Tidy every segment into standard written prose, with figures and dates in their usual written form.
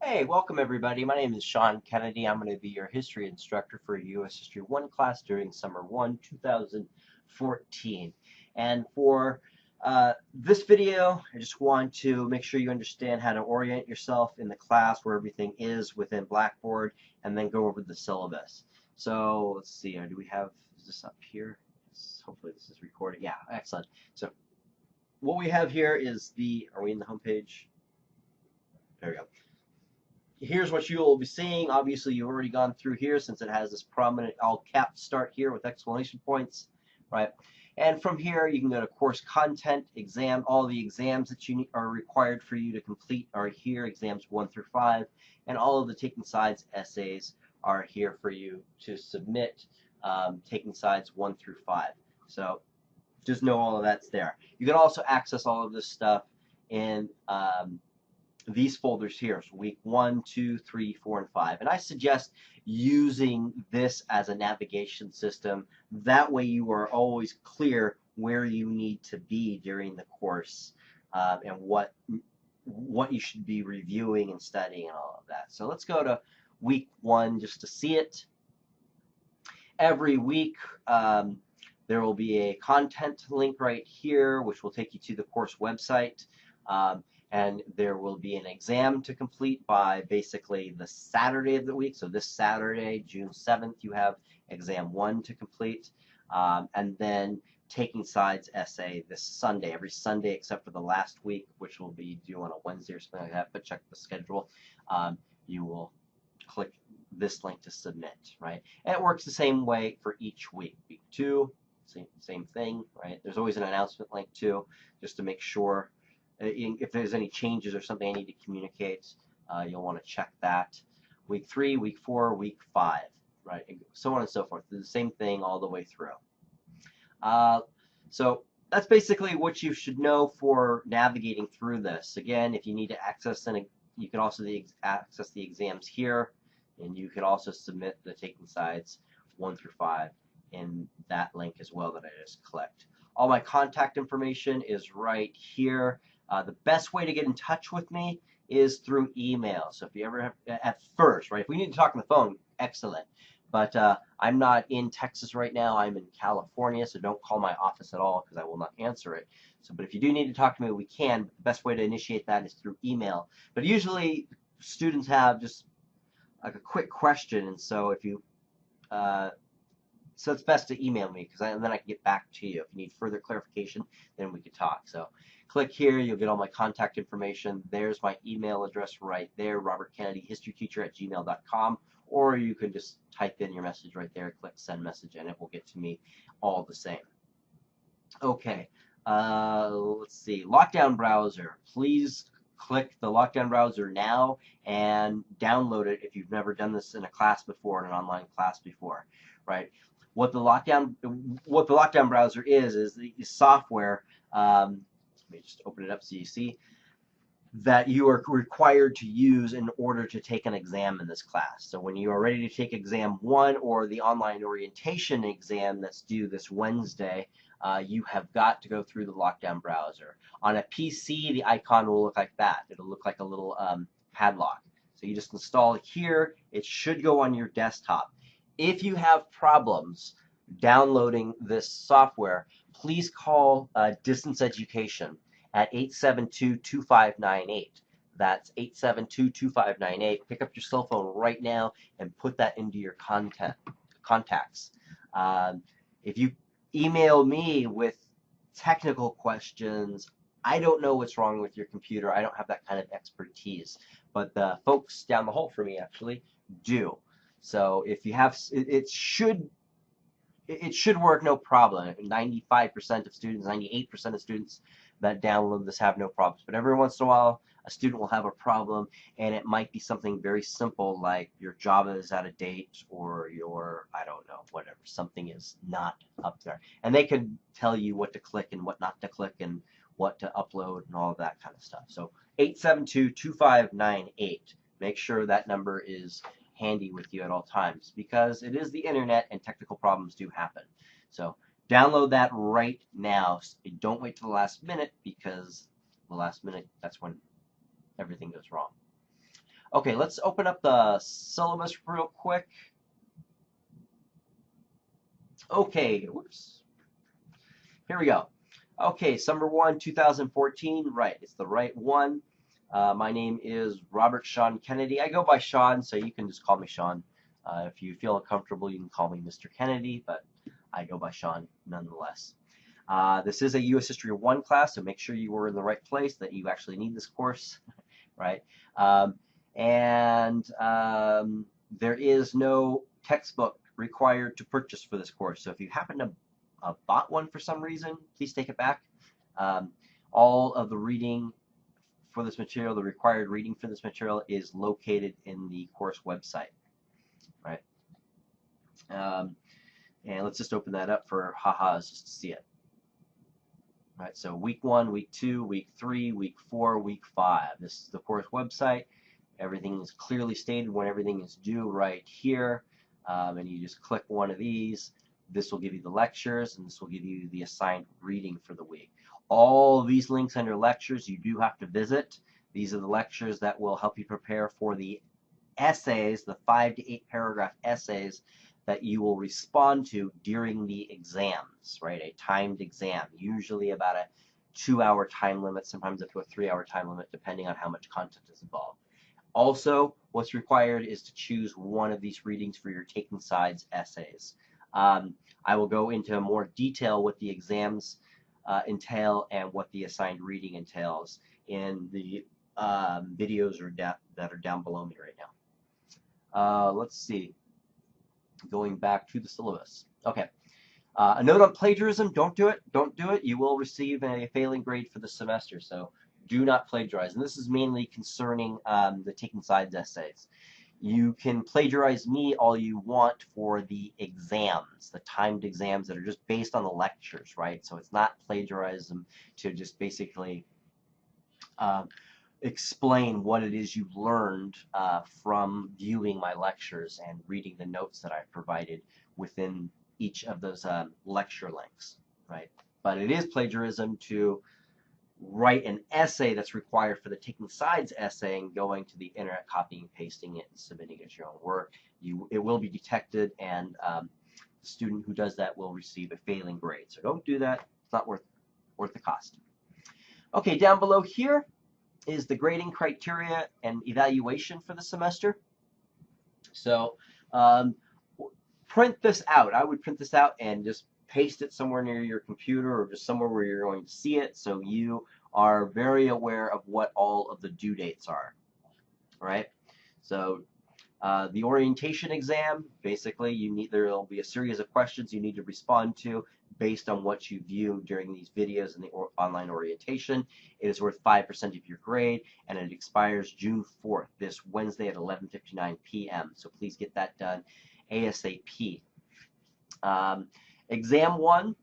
Hey, welcome everybody. My name is Sean Kennedy. I'm going to be your history instructor for U.S. History 1 class during Summer 1, 2014. And for this video, I just want to make sure you understand how to orient yourself in the class where everything is within Blackboard and then go over the syllabus. So let's see, do we have, is this up here? Hopefully this is recording. Yeah, excellent. So what we have here is are we in the home page? There we go. Here's what you will be seeing. Obviously, you've already gone through here since it has this prominent all capped start here with exclamation points, right? And from here, you can go to course content, exam. All the exams that are required for you to complete are here, exams 1 through 5. And all of the taking sides essays are here for you to submit, taking sides 1 through 5. So just know all of that's there. You can also access all of this stuff in these folders here, so week 1, 2, 3, 4, and 5. And I suggest using this as a navigation system. That way you are always clear where you need to be during the course and what you should be reviewing and studying and all of that. So let's go to week 1 just to see it. Every week there will be a content link right here, which will take you to the course website. And there will be an exam to complete by basically the Saturday of the week. So this Saturday, June 7th, you have exam 1 to complete. And then taking sides essay this Sunday, every Sunday except for the last week, which will be due on a Wednesday or something like that, but check the schedule. You will click this link to submit, right? And it works the same way for each week. Week 2, same thing, right? There's always an announcement link too, just to make sure if there's any changes or something I need to communicate, you'll want to check that. Week 3, week 4, week 5, right? And so on and so forth. The same thing all the way through. So that's basically what you should know for navigating through this. Again, if you need to access, you can also access the exams here, and you can also submit the taking sides 1 through 5 in that link as well that I just clicked. All my contact information is right here. The best way to get in touch with me is through email. So if you ever have, at first, right, if we need to talk on the phone, excellent. But I'm not in Texas right now. I'm in California, so don't call my office at all because I will not answer it. So, but if you do need to talk to me, we can. The best way to initiate that is through email. But usually students have just like a quick question, and so if you so it's best to email me because then I can get back to you. If you need further clarification, then we can talk. So click here. You'll get all my contact information. There's my email address right there, Robert Kennedy, historyteacher@gmail.com. Or you can just type in your message right there, click send message, and it will get to me all the same. Okay, let's see. Lockdown browser. Please click the lockdown browser now and download it if you've never done this in a class before, in an online class before, right? What the lockdown browser is the software. Let me just open it up so you see that you are required to use in order to take an exam in this class. So when you are ready to take exam 1 or the online orientation exam that's due this Wednesday, you have got to go through the lockdown browser. On a PC, the icon will look like that. It'll look like a little padlock. So you just install it here. It should go on your desktop. If you have problems downloading this software, please call Distance Education at 872-2598. That's 872-2598. Pick up your cell phone right now and put that into your contacts. If you email me with technical questions, I don't know what's wrong with your computer. I don't have that kind of expertise, but the folks down the hall for me actually do. So if you have, it should work no problem. 95% of students, 98% of students that download this have no problems. But every once in a while, a student will have a problem, and it might be something very simple like your Java is out of date or your, I don't know, whatever, something is not up there. And they could tell you what to click and what not to click and what to upload and all of that kind of stuff. So 872-2598. Make sure that number is handy with you at all times because it is the internet and technical problems do happen. So download that right now. Don't wait till the last minute because the last minute, that's when everything goes wrong. Okay, let's open up the syllabus real quick. Okay, whoops. Here we go. Okay, summer 1, 2014. Right, it's the right one. My name is Robert Sean Kennedy. I go by Sean, so you can just call me Sean. If you feel uncomfortable, you can call me Mr. Kennedy, but I go by Sean nonetheless. This is a U.S. History 1 class, so make sure you were in the right place, that you actually need this course, right? There is no textbook required to purchase for this course. So if you happen to bought one for some reason, please take it back. All of the reading for this material, the required reading for this material, is located in the course website, right? And let's just open that up for ha-has just to see it. Right, so week 1, week 2, week 3, week 4, week 5. This is the course website. Everything is clearly stated when everything is due right here. And you just click one of these. This will give you the lectures, and this will give you the assigned reading for the week. All of these links under lectures you do have to visit. These are the lectures that will help you prepare for the essays, the 5 to 8 paragraph essays that you will respond to during the exams, right? A timed exam, usually about a 2-hour time limit, sometimes up to a 3-hour time limit, depending on how much content is involved. Also, what's required is to choose one of these readings for your taking sides essays. I will go into more detail what the exams entail and what the assigned reading entails in the videos that are down below me right now. Let's see. Going back to the syllabus. Okay. A note on plagiarism, don't do it. Don't do it. You will receive a failing grade for the semester, so do not plagiarize. And this is mainly concerning the taking sides essays. You can plagiarize me all you want for the exams, the timed exams that are just based on the lectures, right? So it's not plagiarism to just basically explain what it is you learned from viewing my lectures and reading the notes that I've provided within each of those lecture links, right? But it is plagiarism to write an essay that's required for the taking sides essay and going to the internet, copying and pasting it and submitting it as your own work. It will be detected, and the student who does that will receive a failing grade. So don't do that. It's not worth the cost. Okay, down below here is the grading criteria and evaluation for the semester. So print this out. I would print this out and just paste it somewhere near your computer or just somewhere where you're going to see it, so you are very aware of what all of the due dates are. All right? So the orientation exam, basically, there will be a series of questions you need to respond to based on what you view during these videos in the online orientation. It is worth 5% of your grade, and it expires June 4th, this Wednesday at 11:59 p.m. So please get that done ASAP. Exam 1,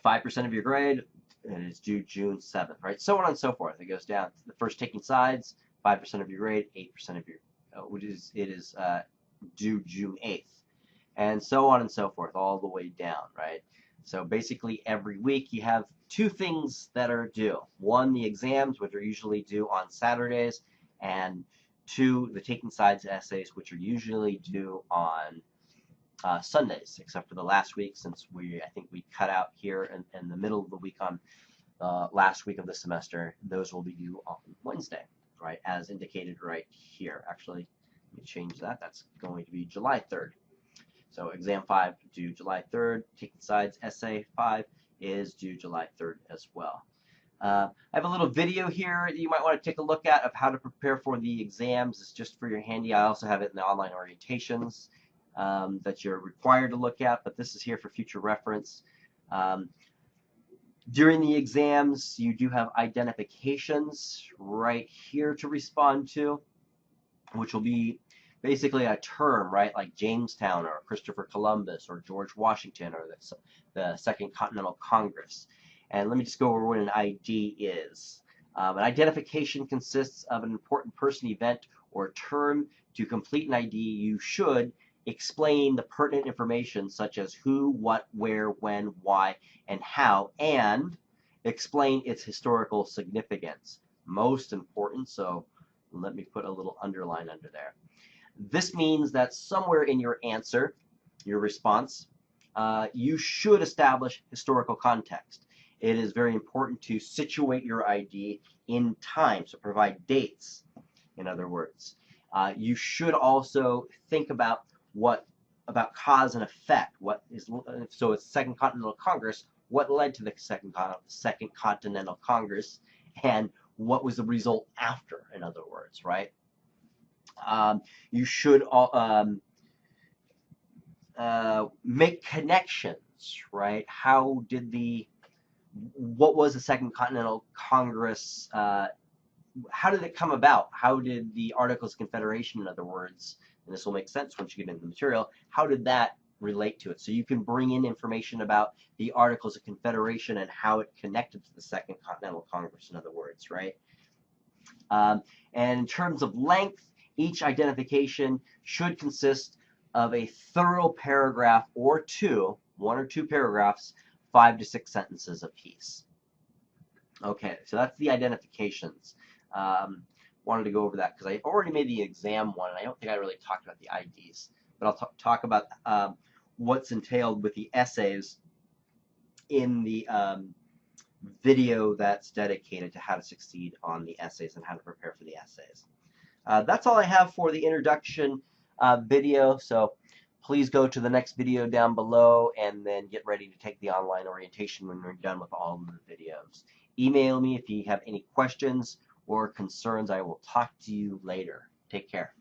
5% of your grade, and it's due June 7th, right? So on and so forth. It goes down. The first taking sides, 5% of your grade, 8% of your, it is due June 8th. And so on and so forth, all the way down, right? So basically every week you have 2 things that are due. 1, the exams, which are usually due on Saturdays, and 2, the taking sides essays, which are usually due on Sundays, except for the last week, since I think we cut out here in the middle of the week on last week of the semester. Those will be due on Wednesday, right, as indicated right here. Actually, let me change that. That's going to be July 3rd. So exam 5 due July 3rd. Taking sides essay 5 is due July 3rd as well. I have a little video here that you might want to take a look at of how to prepare for the exams. It's just for your handy. I also have it in the online orientations that you're required to look at, but this is here for future reference. During the exams, you do have identifications right here to respond to, which will be basically a term, right, like Jamestown or Christopher Columbus or George Washington or the Second Continental Congress. And let me just go over what an ID is. An identification consists of an important person, event, or term. To complete an ID, you should explain the pertinent information such as who, what, where, when, why, and how, and explain its historical significance. Most important, so Let me put a little underline under there. This means that somewhere in your answer, your response, you should establish historical context. It is very important to situate your ID in time, so provide dates, in other words. You should also think about cause and effect. So it's Second Continental Congress. What led to the Second Continental Congress, and what was the result after? In other words, right? You should make connections, right? What was the Second Continental Congress? How did it come about? How did the Articles of Confederation, in other words, and this will make sense once you get into the material, how did that relate to it? So you can bring in information about the Articles of Confederation and how it connected to the Second Continental Congress, in other words, right? And in terms of length, each identification should consist of a thorough paragraph or two, one or two paragraphs, 5 to 6 sentences apiece. Okay, so that's the identifications. Wanted to go over that because I already made the exam one, and I don't think I really talked about the IDs. But I'll talk about what's entailed with the essays in the video that's dedicated to how to succeed on the essays and how to prepare for the essays. That's all I have for the introduction video, so please go to the next video down below and then get ready to take the online orientation when we're done with all of the videos. Email me if you have any questions or concerns. I will talk to you later. Take care.